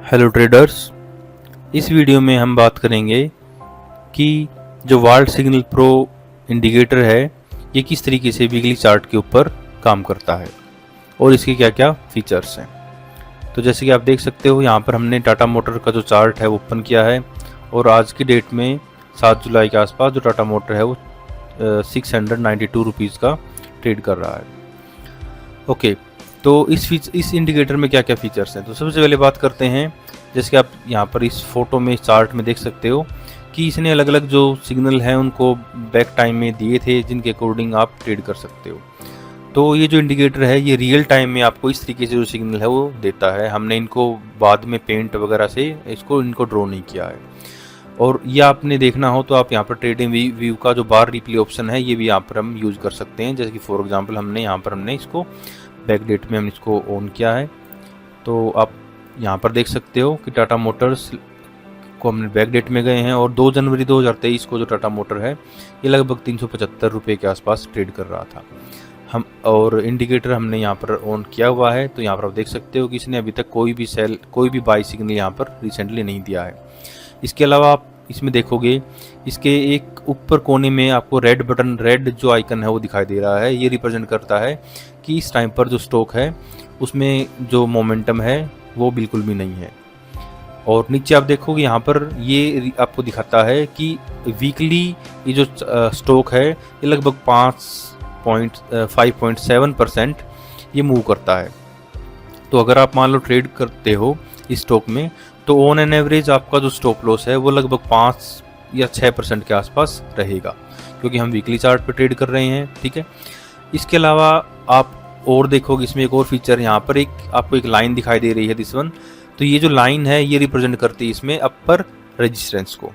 Hello traders, इस video में हम बात करेंगे कि जो वाल्ट सिग्नल प्रो इंडिकेटर है ये किस तरीके से वीकली चार्ट के ऊपर काम करता है और इसके क्या क्या फीचर्स हैं। तो जैसे कि आप देख सकते हो यहाँ पर हमने टाटा मोटर का जो चार्ट है वो ओपन किया है और आज की डेट में 7 जुलाई के आसपास जो टाटा मोटर है वो 692 रुपीज़ का ट्रेड कर रहा है। ओके, तो इस इंडिकेटर में क्या क्या फीचर्स हैं। तो सबसे पहले बात करते हैं, जैसे कि आप यहाँ पर इस फोटो में, इस चार्ट में देख सकते हो कि इसने अलग अलग जो सिग्नल हैं उनको बैक टाइम में दिए थे जिनके अकॉर्डिंग आप ट्रेड कर सकते हो। तो ये जो इंडिकेटर है ये रियल टाइम में आपको इस तरीके से जो सिग्नल है वो देता है। हमने इनको बाद में पेंट वगैरह से इनको ड्रॉ नहीं किया है। और ये आपने देखना हो तो आप यहाँ पर ट्रेडिंग व्यू का जो बार रिप्ले ऑप्शन है ये भी यहाँ पर हम यूज़ कर सकते हैं। जैसे कि फॉर एग्जांपल हमने इसको बैक डेट में हमने इसको ऑन किया है। तो आप यहाँ पर देख सकते हो कि टाटा मोटर्स को हमने बैक डेट में गए हैं और 2 जनवरी 2023 को जो टाटा मोटर है ये लगभग 375 रुपये के आसपास ट्रेड कर रहा था हम। और इंडिकेटर हमने यहाँ पर ऑन किया हुआ है। तो यहाँ पर आप देख सकते हो कि इसने अभी तक कोई भी बाई सिग्नल यहाँ पर रिसेंटली नहीं दिया है। इसके अलावा आप इसमें देखोगे इसके एक ऊपर कोने में आपको रेड जो आइकन है वो दिखाई दे रहा है। ये रिप्रेजेंट करता है कि इस टाइम पर जो स्टॉक है उसमें जो मोमेंटम है वो बिल्कुल भी नहीं है। और नीचे आप देखोगे यहाँ पर ये आपको दिखाता है कि वीकली ये जो स्टॉक है ये लगभग 5.7% ये मूव करता है। तो अगर आप मान लो ट्रेड करते हो इस स्टॉक में तो ऑन एन एवरेज आपका जो स्टॉप लॉस है वो लगभग 5 या 6% के आसपास रहेगा, क्योंकि हम वीकली चार्ट पर ट्रेड कर रहे हैं। ठीक है, इसके अलावा आप और देखोगे इसमें एक और फीचर, यहाँ पर आपको एक लाइन दिखाई दे रही है, दिस वन। तो ये जो लाइन है ये रिप्रेजेंट करती है इसमें अपर रेजिस्टेंस को।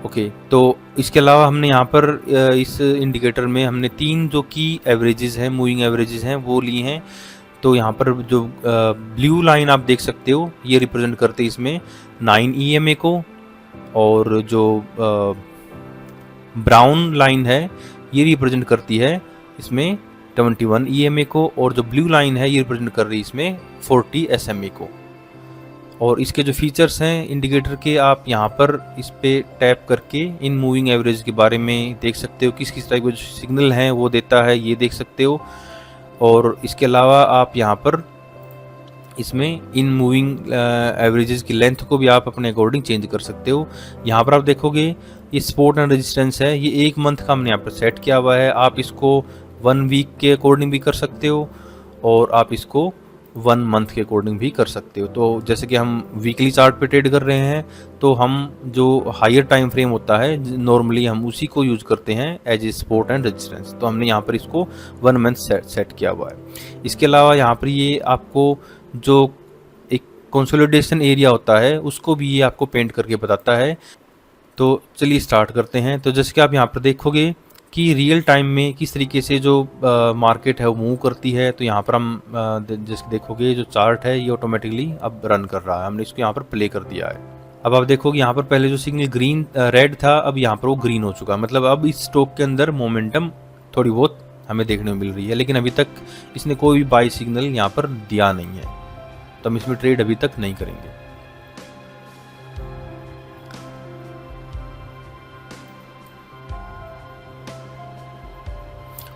ओके, तो इसके अलावा हमने यहाँ पर इस इंडिकेटर में हमने 3 जो की एवरेजेस हैं, मूविंग एवरेजेस हैं, वो ली हैं। तो यहाँ पर जो ब्लू लाइन आप देख सकते हो ये रिप्रेजेंट करते हैं इसमें 9 EMA को, और जो ब्राउन लाइन है ये रिप्रेजेंट करती है इसमें 21 EMA को, और जो ब्लू लाइन है ये रिप्रेजेंट कर रही है इसमें 40 SMA को। और इसके जो फीचर्स हैं इंडिकेटर के, आप यहाँ पर इस पे टैप करके इन मूविंग एवरेज के बारे में देख सकते हो, किस टाइप के जो सिग्नल हैं वो देता है ये देख सकते हो। और इसके अलावा आप यहाँ पर इसमें इन मूविंग एवरेजेस की लेंथ को भी आप अपने अकॉर्डिंग चेंज कर सकते हो। यहाँ पर आप देखोगे ये सपोर्ट एंड रेजिस्टेंस है, ये 1 मंथ का हमने यहाँ पर सेट किया हुआ है। आप इसको 1 वीक के अकॉर्डिंग भी कर सकते हो और आप इसको 1 मंथ के अकॉर्डिंग भी कर सकते हो। तो जैसे कि हम वीकली चार्ट पे ट्रेड कर रहे हैं तो हम जो हायर टाइम फ्रेम होता है नॉर्मली हम उसी को यूज़ करते हैं as a support and resistance. तो हमने यहाँ पर इसको 1 मंथ सेट किया हुआ है। इसके अलावा यहाँ पर ये आपको जो एक कंसोलिडेशन एरिया होता है उसको भी ये आपको पेंट करके बताता है। तो चलिए स्टार्ट करते हैं। तो जैसे कि आप यहाँ पर देखोगे कि रियल टाइम में किस तरीके से जो मार्केट है वो मूव करती है। तो यहाँ पर हम जैसे देखोगे जो चार्ट है ये ऑटोमेटिकली अब रन कर रहा है, हमने इसको यहाँ पर प्ले कर दिया है। अब आप देखोगे यहाँ पर पहले जो सिग्नल रेड था अब यहाँ पर वो ग्रीन हो चुका है, मतलब अब इस स्टॉक के अंदर मोमेंटम थोड़ी बहुत हमें देखने को मिल रही है, लेकिन अभी तक इसने कोई भी बाई सिग्नल यहाँ पर दिया नहीं है, तो हम इसमें ट्रेड अभी तक नहीं करेंगे।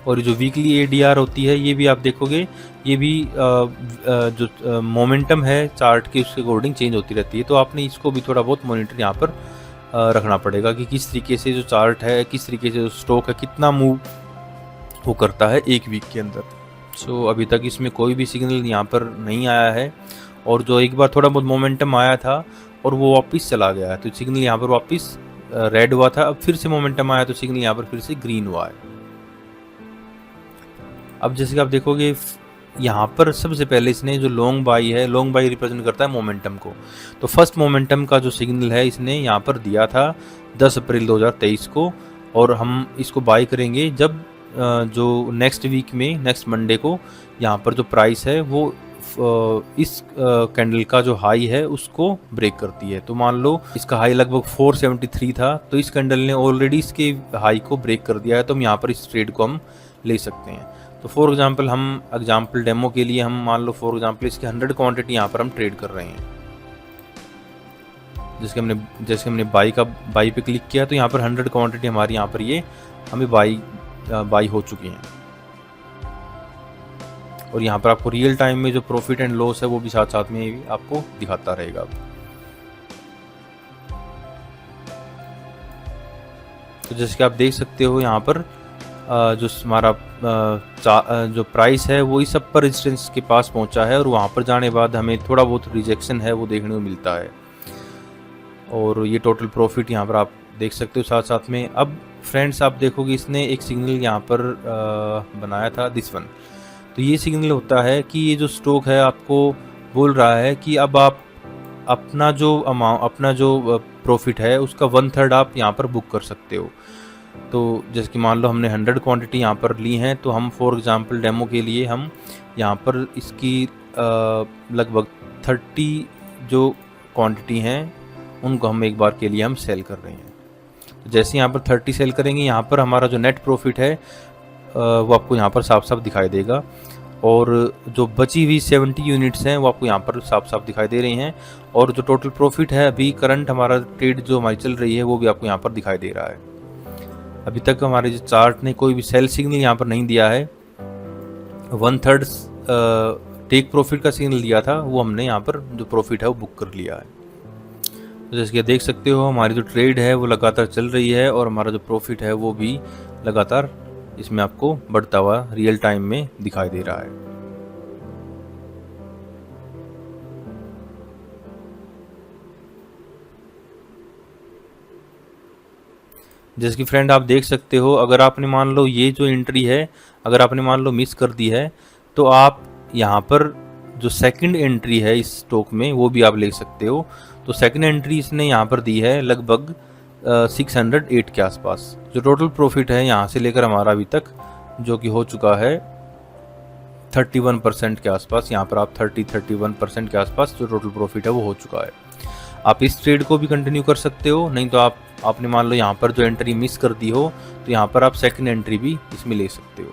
और जो वीकली ADR होती है ये भी आप देखोगे, ये भी जो मोमेंटम है चार्ट की उसके अकॉर्डिंग चेंज होती रहती है। तो आपने इसको भी थोड़ा बहुत मॉनिटर यहाँ पर रखना पड़ेगा कि किस तरीके से जो चार्ट है, किस तरीके से जो स्टॉक है कितना मूव वो करता है 1 वीक के अंदर। सो अभी तक इसमें कोई भी सिग्नल यहाँ पर नहीं आया है, और जो एक बार थोड़ा बहुत मोमेंटम आया था और वो वापस चला गया है, तो सिग्नल यहाँ पर वापस रेड हुआ था, अब फिर से मोमेंटम आया तो सिग्नल यहाँ पर फिर से ग्रीन हुआ है। अब जैसे कि आप देखोगे यहाँ पर सबसे पहले इसने जो लॉन्ग बाई है, लॉन्ग बाई रिप्रेजेंट करता है मोमेंटम को। तो फर्स्ट मोमेंटम का जो सिग्नल है इसने यहाँ पर दिया था 10 अप्रैल 2023 को, और हम इसको बाई करेंगे जब जो नेक्स्ट वीक में नेक्स्ट मंडे को यहाँ पर जो प्राइस है वो इस कैंडल का जो हाई है उसको ब्रेक करती है। तो मान लो इसका हाई लगभग 473 था, तो इस कैंडल ने ऑलरेडी इसके हाई को ब्रेक कर दिया है, तो हम यहाँ पर इस ट्रेड को हम ले सकते हैं। तो फॉर एग्जांपल हम एग्जांपल डेमो के लिए हम मान लो फॉर एग्जांपल इसकी 100 क्वांटिटी यहाँ पर हम ट्रेड कर रहे हैं। जैसे हमने बाई पे क्लिक किया तो यहाँ पर 100 क्वांटिटी हमारी यहाँ पर ये हमें बाई हो चुकी हैं। और यहाँ पर आपको रियल टाइम में जो प्रॉफिट एंड लॉस है वो भी साथ साथ में आपको दिखाता रहेगा। तो जैसे कि आप देख सकते हो यहाँ पर जो हमारा जो प्राइस है वो इस सब पर रेजिस्टेंस के पास पहुंचा है और वहाँ पर जाने बाद हमें थोड़ा बहुत रिजेक्शन है वो देखने को मिलता है। और ये टोटल प्रॉफिट यहाँ पर आप देख सकते हो साथ साथ में। अब फ्रेंड्स आप देखोगे इसने एक सिग्नल यहाँ पर बनाया था दिस वन। तो ये सिग्नल होता है कि ये जो स्टॉक है आपको बोल रहा है कि अब आप अपना जो प्रॉफिट है उसका 1/3 आप यहाँ पर बुक कर सकते हो। तो जैसे कि मान लो हमने 100 क्वांटिटी यहाँ पर ली हैं, तो हम फॉर एग्जांपल डेमो के लिए हम यहाँ पर इसकी लगभग 30 जो क्वांटिटी हैं उनको हम एक बार के लिए हम सेल कर रहे हैं। तो जैसे यहाँ पर 30 सेल करेंगे, यहाँ पर हमारा जो नेट प्रॉफिट है वो आपको यहाँ पर साफ साफ दिखाई देगा। और जो बची हुई 70 यूनिट्स हैं वो आपको यहाँ पर साफ साफ दिखाई दे रही हैं। और जो टोटल प्रॉफिट है अभी करंट हमारा ट्रेड जो हमारी चल रही है वो भी आपको यहाँ पर दिखाई दे रहा है। अभी तक हमारे जो चार्ट ने कोई भी सेल सिग्नल यहाँ पर नहीं दिया है। 1/3 टेक प्रॉफिट का सिग्नल दिया था, वो हमने यहाँ पर जो प्रॉफिट है वो बुक कर लिया है। तो जैसे कि देख सकते हो हमारी जो ट्रेड है वो लगातार चल रही है और हमारा जो प्रॉफिट है वो भी लगातार इसमें आपको बढ़ता हुआ रियल टाइम में दिखाई दे रहा है। जैसे कि फ्रेंड आप देख सकते हो, अगर आपने मान लो ये जो एंट्री है अगर आपने मान लो मिस कर दी है तो आप यहाँ पर जो सेकंड एंट्री है इस स्टॉक में वो भी आप ले सकते हो। तो सेकंड एंट्री इसने यहाँ पर दी है लगभग 608 के आसपास। जो टोटल प्रॉफिट है यहाँ से लेकर हमारा अभी तक जो कि हो चुका है 31% के आसपास। यहाँ पर आप 31% के आसपास जो टोटल प्रॉफिट है वो हो चुका है। आप इस ट्रेड को भी कंटिन्यू कर सकते हो, नहीं तो आपने मान लो यहाँ पर जो एंट्री मिस कर दी हो तो यहाँ पर आप सेकंड एंट्री भी इसमें ले सकते हो।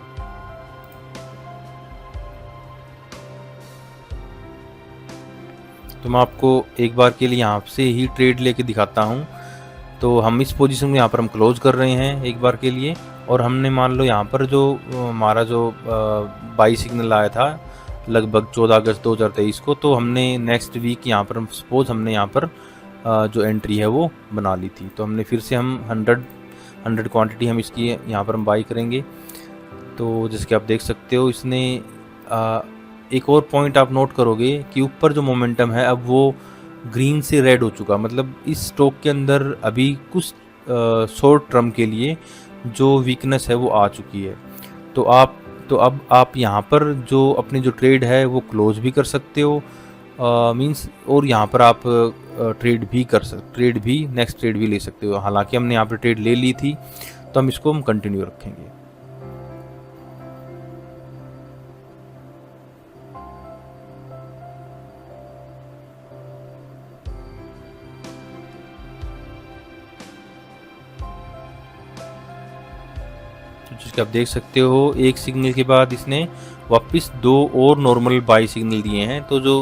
तो मैं आपको एक बार के लिए यहाँ से ही ट्रेड लेके दिखाता हूँ। तो हम इस पोजीशन में यहाँ पर हम क्लोज कर रहे हैं एक बार के लिए। और हमने मान लो यहाँ पर जो हमारा जो बाई सिग्नल आया था लगभग 14 अगस्त 2023 को, तो हमने नेक्स्ट वीक यहाँ पर सपोज हमने यहाँ पर जो एंट्री है वो बना ली थी। तो हमने फिर से हम 100 क्वांटिटी हम इसकी यहाँ पर हम बाई करेंगे। तो जैसे कि आप देख सकते हो इसने एक और पॉइंट आप नोट करोगे कि ऊपर जो मोमेंटम है अब वो ग्रीन से रेड हो चुका। मतलब इस स्टॉक के अंदर अभी कुछ शॉर्ट टर्म के लिए जो वीकनेस है वो आ चुकी है। तो अब आप यहाँ पर जो अपनी जो ट्रेड है वो क्लोज भी कर सकते हो मींस, और यहाँ पर आप नेक्स्ट ट्रेड भी ले सकते हो। हालांकि हमने यहाँ पर ट्रेड ले ली थी तो हम इसको हम कंटिन्यू रखेंगे। जिसके आप देख सकते हो एक सिग्नल के बाद इसने वापस 2 और नॉर्मल बाई सिग्नल दिए हैं। तो जो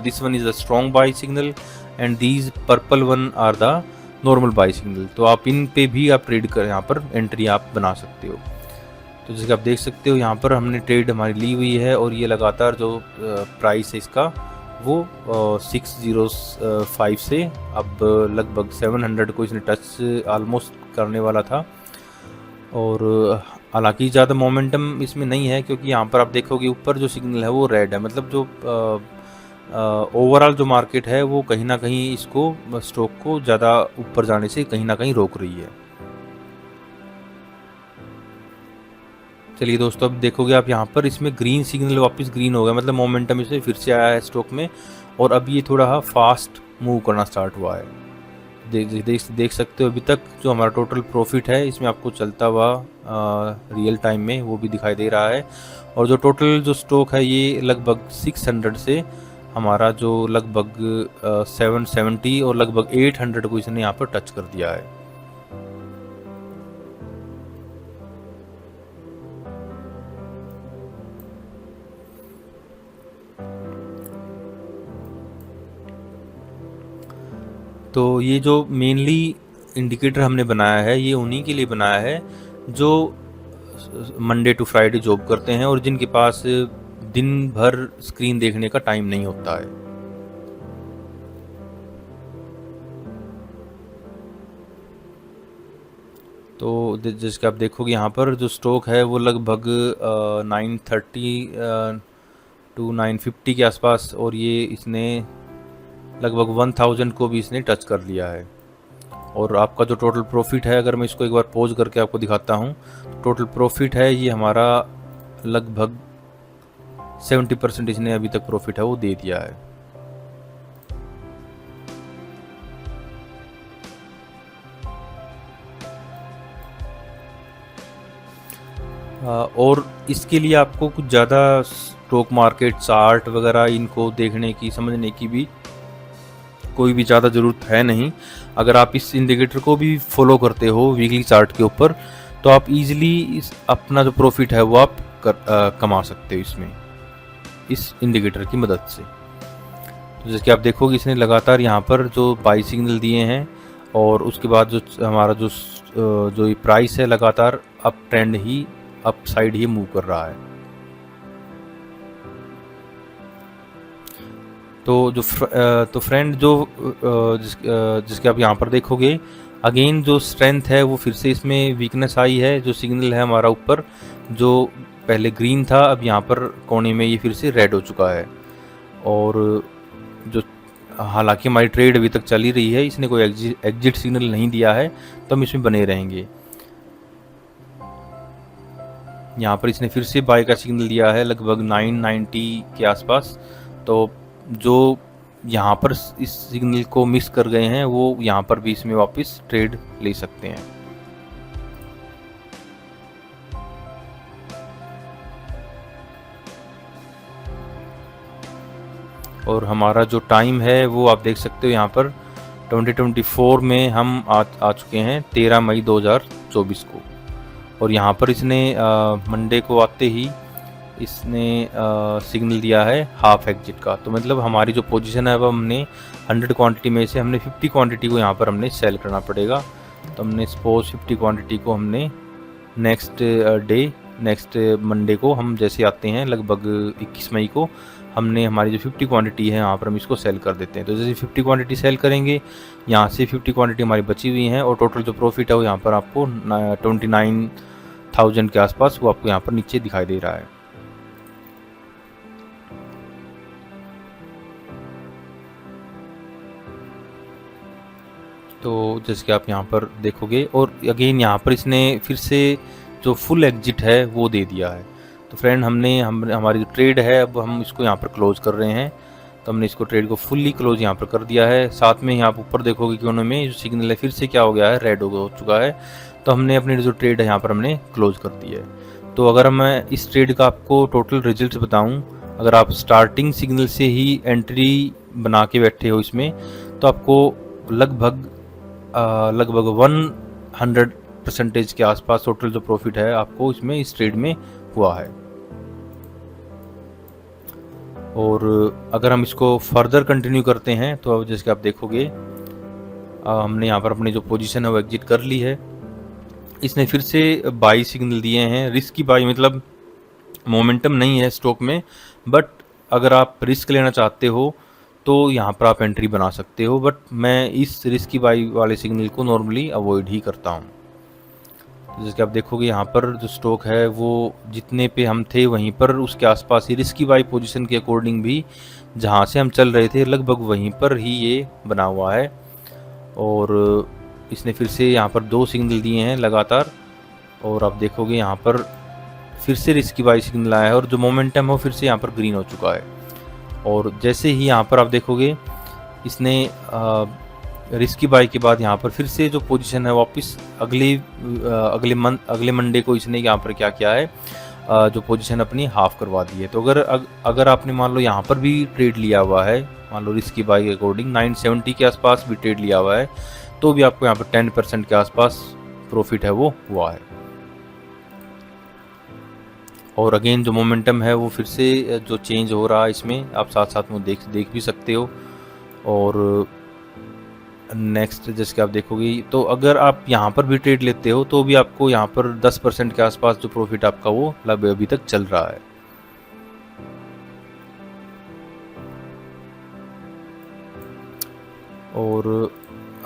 this one is a strong buy signal and these purple one are the normal buy signal. तो आप इन पे भी आप ट्रेड कर यहाँ पर एंट्री आप बना सकते हो। तो जैसे आप देख सकते हो यहाँ पर हमने ट्रेड हमारी ली हुई है और ये लगातार जो प्राइस है इसका वो 605 से अब लगभग 700 को इसने टच ऑलमोस्ट करने वाला था। और हालांकि ज़्यादा मोमेंटम इसमें नहीं है क्योंकि यहाँ पर आप देखोगे ऊपर जो सिग्नल है वो रेड है। मतलब जो ओवरऑल जो मार्केट है वो कहीं ना कहीं इसको स्टॉक को ज़्यादा ऊपर जाने से कहीं ना कहीं रोक रही है। चलिए दोस्तों, अब देखोगे आप यहाँ पर इसमें ग्रीन सिग्नल वापस ग्रीन हो गया, मतलब मोमेंटम इसमें फिर से आया है स्टॉक में और अब ये थोड़ा फास्ट मूव करना स्टार्ट हुआ है। देख सकते हो अभी तक जो हमारा टोटल प्रॉफिट है इसमें आपको चलता हुआ रियल टाइम में वो भी दिखाई दे रहा है। और जो टोटल जो स्टॉक है ये लगभग 600 से हमारा जो लगभग 770 और लगभग 800 को इसने यहाँ पर टच कर दिया है। तो ये जो मेनली इंडिकेटर हमने बनाया है ये उन्हीं के लिए बनाया है जो मंडे टू फ्राइडे जॉब करते हैं और जिनके पास दिन भर स्क्रीन देखने का टाइम नहीं होता है। तो जैसे कि आप देखोगे यहाँ पर जो स्टॉक है वो लगभग 930 टू 950 के आसपास, और ये इसने लगभग 1000 को भी इसने टच कर लिया है। और आपका जो टोटल प्रॉफिट है, अगर मैं इसको एक बार पॉज करके आपको दिखाता हूँ, टोटल प्रॉफिट है ये हमारा लगभग 70% इसने अभी तक प्रॉफिट है वो दे दिया है। और इसके लिए आपको कुछ ज़्यादा स्टॉक मार्केट चार्ट वगैरह इनको देखने की, समझने की भी कोई भी ज़्यादा ज़रूरत है नहीं। अगर आप इस इंडिकेटर को भी फॉलो करते हो वीकली चार्ट के ऊपर, तो आप इजीली अपना जो प्रॉफिट है वो आप कमा सकते हो इसमें, इस इंडिकेटर की मदद से। तो जैसे कि आप देखोगे इसने लगातार यहाँ पर जो बाई सिग्नल दिए हैं, और उसके बाद जो हमारा जो प्राइस है लगातार अप ट्रेंड ही, अप साइड ही मूव कर रहा है। तो फ्रेंड जो जिसके आप यहाँ पर देखोगे, अगेन जो स्ट्रेंथ है वो फिर से इसमें वीकनेस आई है। जो सिग्नल है हमारा ऊपर जो पहले ग्रीन था, अब यहाँ पर कोने में ये फिर से रेड हो चुका है। और जो हालांकि हमारी ट्रेड अभी तक चली रही है, इसने कोई एग्जिट सिग्नल नहीं दिया है, तो हम इसमें बने रहेंगे। यहाँ पर इसने फिर से बाय का सिग्नल दिया है लगभग 990 के आसपास। तो जो यहाँ पर इस सिग्नल को मिस कर गए हैं वो यहाँ पर भी इसमें वापस ट्रेड ले सकते हैं। और हमारा जो टाइम है वो आप देख सकते हो यहाँ पर 2024 में हम आ चुके हैं 13 मई 2024 को। और यहाँ पर इसने मंडे को आते ही इसने सिग्नल दिया है हाफ एग्जिट का। तो मतलब हमारी जो पोजीशन है वो हमने 100 क्वांटिटी में से हमने 50 क्वांटिटी को यहाँ पर हमने सेल करना पड़ेगा। तो हमने सपोज 50 क्वांटिटी को हमने नेक्स्ट मंडे को हम जैसे आते हैं लगभग 21 मई को, हमने हमारी जो 50 क्वांटिटी है यहाँ पर हम इसको सेल कर देते हैं। तो जैसे 50 क्वांटिटी सेल करेंगे, यहाँ से 50 क्वांटिटी हमारी बची हुई हैं, और टोटल जो प्रॉफिट है वो यहाँ पर आपको 29,000 के आसपास वो आपको यहाँ पर नीचे दिखाई दे रहा है। तो जैसे कि आप यहाँ पर देखोगे, और अगेन यहाँ पर इसने फिर से जो फुल एग्जिट है वो दे दिया है। तो फ्रेंड हमारी जो ट्रेड है अब हम इसको यहाँ पर क्लोज कर रहे हैं। तो हमने इसको ट्रेड को फुल्ली क्लोज यहाँ पर कर दिया है। साथ में यहाँ पर ऊपर देखोगे कि उन्होंने जो सिग्नल है फिर से क्या हो गया है, रेड हो चुका है। तो हमने अपनी जो ट्रेड है यहाँ पर हमने क्लोज कर दी है। तो अगर मैं इस ट्रेड का आपको टोटल रिजल्ट बताऊँ, अगर आप स्टार्टिंग सिग्नल से ही एंट्री बना के बैठे हो इसमें, तो आपको लगभग 100% के आसपास टोटल जो प्रॉफिट है आपको इसमें इस ट्रेड में हुआ है। और अगर हम इसको फर्दर कंटिन्यू करते हैं तो जैसे कि आप देखोगे हमने यहाँ पर अपनी जो पोजीशन है वो एग्जिट कर ली है। इसने फिर से बाई सिग्नल दिए हैं, रिस्की बाई, मतलब मोमेंटम नहीं है स्टॉक में, बट अगर आप रिस्क लेना चाहते हो तो यहाँ पर आप एंट्री बना सकते हो। बट मैं इस रिस्की बाई वाले सिग्नल को नॉर्मली अवॉइड ही करता हूँ। जैसे कि आप देखोगे यहाँ पर जो स्टॉक है वो जितने पे हम थे वहीं पर उसके आसपास ही रिस्की बाई पोजीशन के अकॉर्डिंग भी जहाँ से हम चल रहे थे लगभग वहीं पर ही ये बना हुआ है। और इसने फिर से यहाँ पर 2 सिग्नल दिए हैं लगातार, और आप देखोगे यहाँ पर फिर से रिस्की बाई सिग्नल आया है, और जो मोमेंटम है वो फिर से यहाँ पर ग्रीन हो चुका है। और जैसे ही यहाँ पर आप देखोगे इसने रिस्की बाई के बाद यहाँ पर फिर से जो पोजीशन है वापस अगले मंडे को इसने यहाँ पर क्या किया है, जो पोजीशन अपनी हाफ करवा दी है। तो अगर आपने मान लो यहाँ पर भी ट्रेड लिया हुआ है, मान लो रिस्की बाई के अकॉर्डिंग 970 के आसपास भी ट्रेड लिया हुआ है, तो भी आपको यहाँ पर 10% के आसपास प्रॉफिट है वो हुआ है। और अगेन जो मोमेंटम है वो फिर से जो चेंज हो रहा है इसमें आप साथ साथ में देख भी सकते हो। और नेक्स्ट जैसे कि आप देखोगे, तो अगर आप यहाँ पर भी ट्रेड लेते हो तो भी आपको यहाँ पर 10% के आसपास जो प्रॉफिट आपका वो लगभग अभी तक चल रहा है। और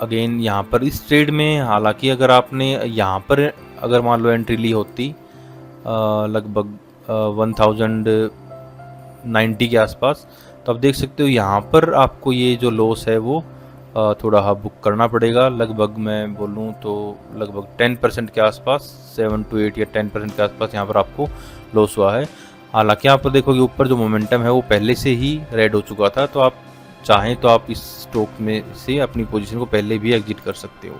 अगेन यहाँ पर इस ट्रेड में हालांकि अगर आपने यहाँ पर अगर मान लो एंट्री ली होती लगभग 1090 के आसपास, तो आप देख सकते हो यहाँ पर आपको ये जो लॉस है वो थोड़ा बुक करना पड़ेगा। लगभग मैं बोलूँ तो लगभग 10% के आसपास, 7 to 8 या 10% के आसपास यहाँ पर आपको लॉस हुआ है। हालांकि यहाँ पर देखोगे ऊपर जो मोमेंटम है वो पहले से ही रेड हो चुका था, तो आप चाहें तो आप इस स्टॉक में से अपनी पोजीशन को पहले भी एग्जिट कर सकते हो।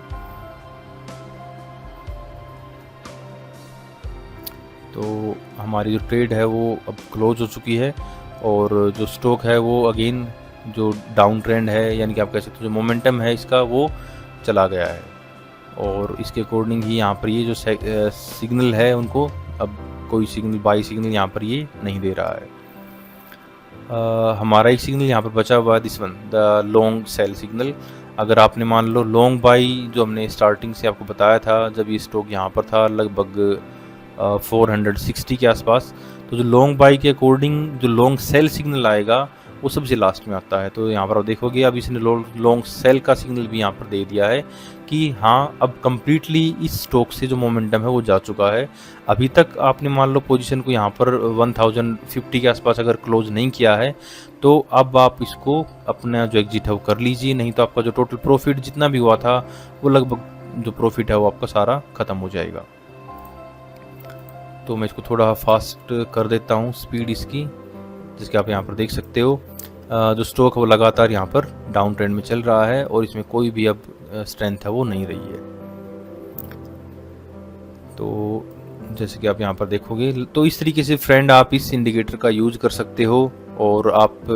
तो हमारी जो ट्रेड है वो अब क्लोज हो चुकी है, और जो स्टॉक है वो अगेन जो डाउन ट्रेंड है, यानी कि आप कह सकते हो जो मोमेंटम है इसका वो चला गया है, और इसके अकॉर्डिंग ही यहाँ पर ये जो सिग्नल है उनको अब कोई सिग्नल बाई सिग्नल यहाँ पर ये नहीं दे रहा है। हमारा एक सिग्नल यहाँ पर बचा हुआ है, this one the long sell signal. अगर आपने मान लो लॉन्ग बाई जो हमने स्टार्टिंग से आपको बताया था जब ये स्टॉक यहाँ पर था लगभग 460 के आसपास, तो जो लॉन्ग बाई के अकॉर्डिंग जो लॉन्ग सेल सिग्नल आएगा वो सबसे लास्ट में आता है। तो यहाँ पर आप देखोगे अब इसने लॉन्ग सेल का सिग्नल भी यहाँ पर दे दिया है कि हाँ अब कम्प्लीटली इस स्टॉक से जो मोमेंटम है वो जा चुका है। अभी तक आपने मान लो पोजीशन को यहाँ पर 1050 के आसपास अगर क्लोज नहीं किया है तो अब आप इसको अपना जो एग्जिट है वो कर लीजिए, नहीं तो आपका जो टोटल प्रॉफिट जितना भी हुआ था वो लगभग जो प्रॉफिट है वो आपका सारा ख़त्म हो जाएगा। तो मैं इसको थोड़ा फास्ट कर देता हूँ स्पीड इसकी, जिसके आप यहाँ पर देख सकते हो जो स्टॉक है वो लगातार यहाँ पर डाउन ट्रेंड में चल रहा है और इसमें कोई भी अब स्ट्रेंथ है वो नहीं रही है। तो जैसे कि आप यहाँ पर देखोगे, तो इस तरीके से फ्रेंड आप इस इंडिकेटर का यूज कर सकते हो। और आप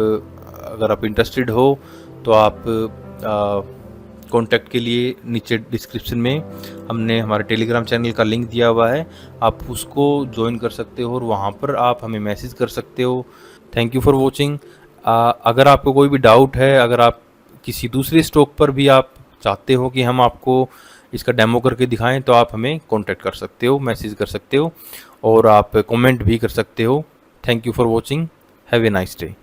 अगर आप इंटरेस्टेड हो तो आप कॉन्टैक्ट के लिए नीचे डिस्क्रिप्शन में हमने हमारे टेलीग्राम चैनल का लिंक दिया हुआ है, आप उसको ज्वाइन कर सकते हो और वहाँ पर आप हमें मैसेज कर सकते हो। Thank you for watching. अगर आपको कोई भी डाउट है, अगर आप किसी दूसरे स्टॉक पर भी आप चाहते हो कि हम आपको इसका डेमो करके दिखाएं तो आप हमें कांटेक्ट कर सकते हो, मैसेज कर सकते हो और आप कमेंट भी कर सकते हो। Thank you for watching. Have a nice day.